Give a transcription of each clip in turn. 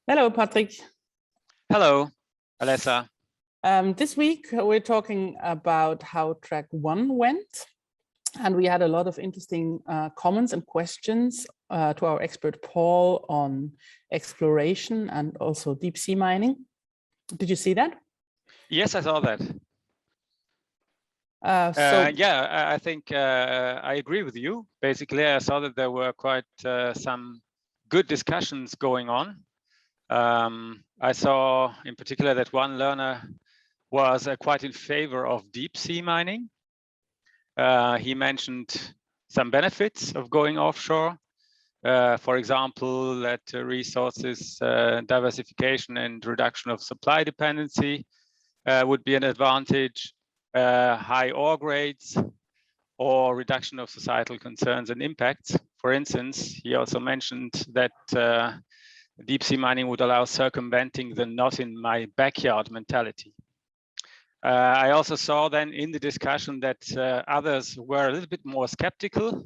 Hello, Patrick. Hello, Alessa. This week we're talking about how track 1 went, and we had a lot of interesting comments and questions to our expert Paul on exploration and also deep sea mining. Did you see that? Yes, I saw that. Yeah, I think I agree with you. Basically, I saw that there were quite some good discussions going on. I saw in particular that one learner was quite in favor of deep sea mining. He mentioned some benefits of going offshore. For example, that resources diversification and reduction of supply dependency would be an advantage. High ore grades or reduction of societal concerns and impacts. For instance, he also mentioned that deep sea mining would allow circumventing the not in my backyard mentality. I also saw then in the discussion that others were a little bit more skeptical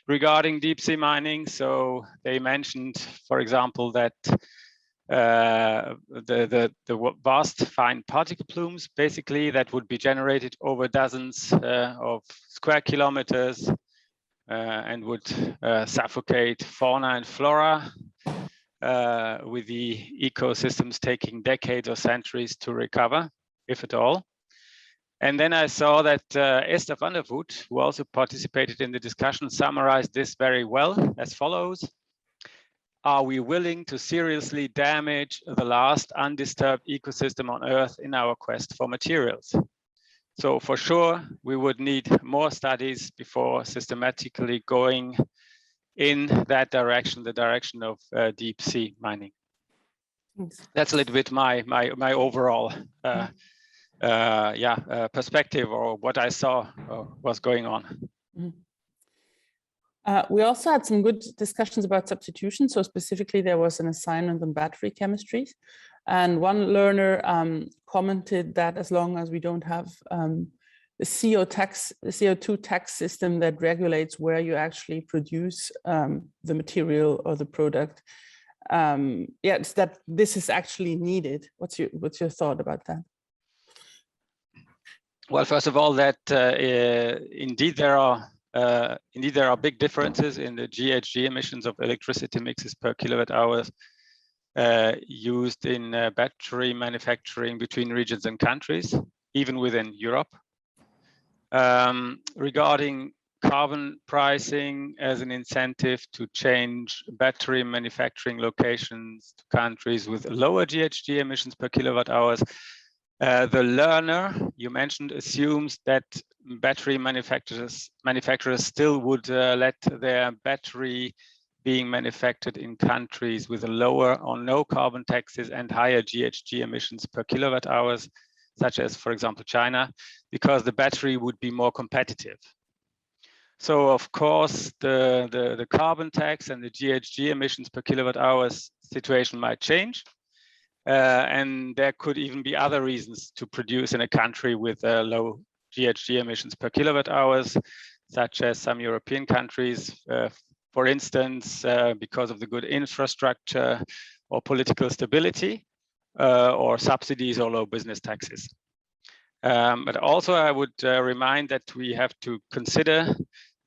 regarding deep sea mining. So they mentioned, for example, that the vast fine particle plumes, basically, that would be generated over dozens of square kilometers and would suffocate fauna and flora, with the ecosystems taking decades or centuries to recover, if at all. And then I saw that Esther van der Voet, who also participated in the discussion, summarized this very well as follows. Are we willing to seriously damage the last undisturbed ecosystem on Earth in our quest for materials? So for sure, we would need more studies before systematically going in that direction, the direction of deep sea mining. Thanks. That's a little bit my overall perspective, or what I saw was going on. Mm-hmm. We also had some good discussions about substitution. So specifically, there was an assignment on battery chemistries. And one learner commented that as long as we don't have the CO2 tax system that regulates where you actually produce the material or the product, it's that this is actually needed. What's your thought about that? Well, first of all, that indeed there are big differences in the GHG emissions of electricity mixes per kilowatt hours used in battery manufacturing between regions and countries, even within Europe. Regarding carbon pricing as an incentive to change battery manufacturing locations to countries with lower GHG emissions per kilowatt hours, the learner you mentioned assumes that battery manufacturers still would let their battery being manufactured in countries with a lower or no carbon taxes and higher GHG emissions per kilowatt hours, such as, for example, China, because the battery would be more competitive. So, of course, the carbon tax and the GHG emissions per kilowatt hours situation might change. And there could even be other reasons to produce in a country with low GHG emissions per kilowatt hours, such as some European countries, for instance, because of the good infrastructure or political stability, or subsidies or low business taxes. But also I would remind that we have to consider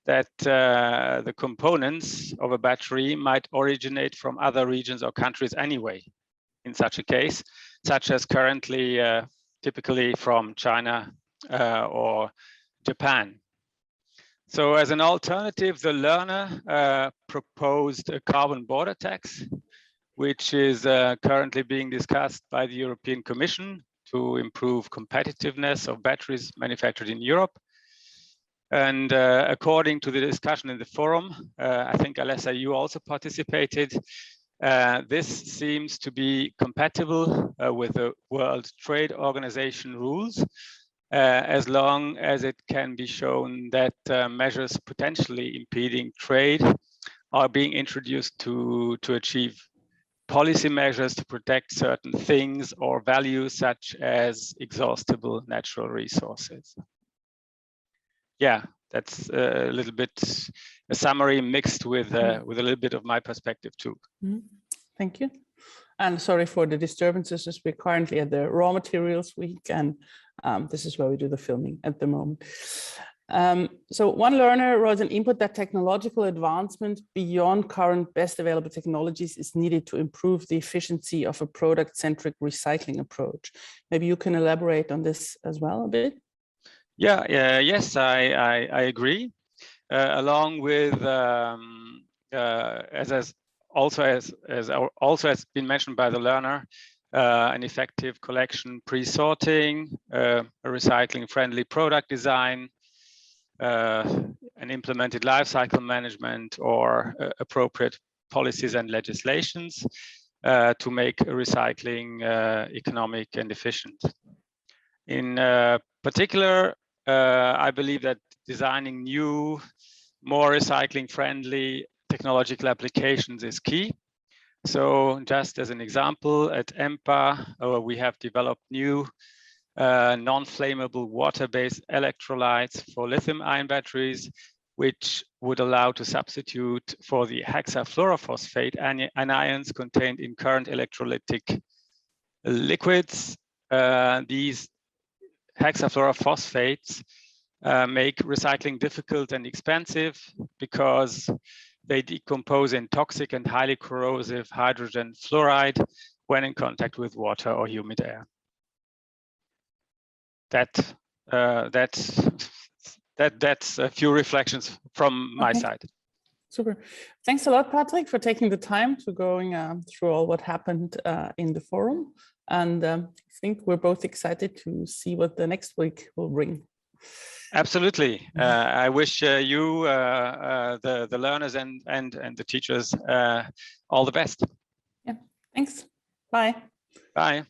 that the components of a battery might originate from other regions or countries anyway. In such a case, such as currently typically from China or Japan. So as an alternative, the learner proposed a carbon border tax, which is currently being discussed by the European Commission to improve competitiveness of batteries manufactured in Europe. And according to the discussion in the forum, I think Alessa, you also participated. This seems to be compatible with the World Trade Organization rules, as long as it can be shown that measures potentially impeding trade are being introduced to achieve policy measures to protect certain things or values, such as exhaustible natural resources. Yeah, that's a little bit a summary mixed with a little bit of my perspective too. Thank you. And sorry for the disturbances, as we're currently at the raw materials week, and this is where we do the filming at the moment. So one learner wrote an input that technological advancement beyond current best available technologies is needed to improve the efficiency of a product-centric recycling approach. Maybe you can elaborate on this as well a bit. Yes, I agree. Along with as also has been mentioned by the learner, an effective collection pre-sorting, a recycling-friendly product design, an implemented life cycle management, or appropriate policies and legislations to make recycling economic and efficient. In particular, I believe that designing new, more recycling-friendly technological applications is key. So just as an example, at EMPA, we have developed new non-flammable water-based electrolytes for lithium-ion batteries, which would allow to substitute for the hexafluorophosphate anions contained in current electrolytic liquids. These hexafluorophosphates make recycling difficult and expensive because they decompose in toxic and highly corrosive hydrogen fluoride when in contact with water or humid air. That's a few reflections from my side. Super. Thanks a lot, Patrick, for taking the time to going through all what happened in the forum. And I think we're both excited to see what the next week will bring. Absolutely. I wish you, the learners and the teachers all the best. Yeah, thanks. Bye. Bye.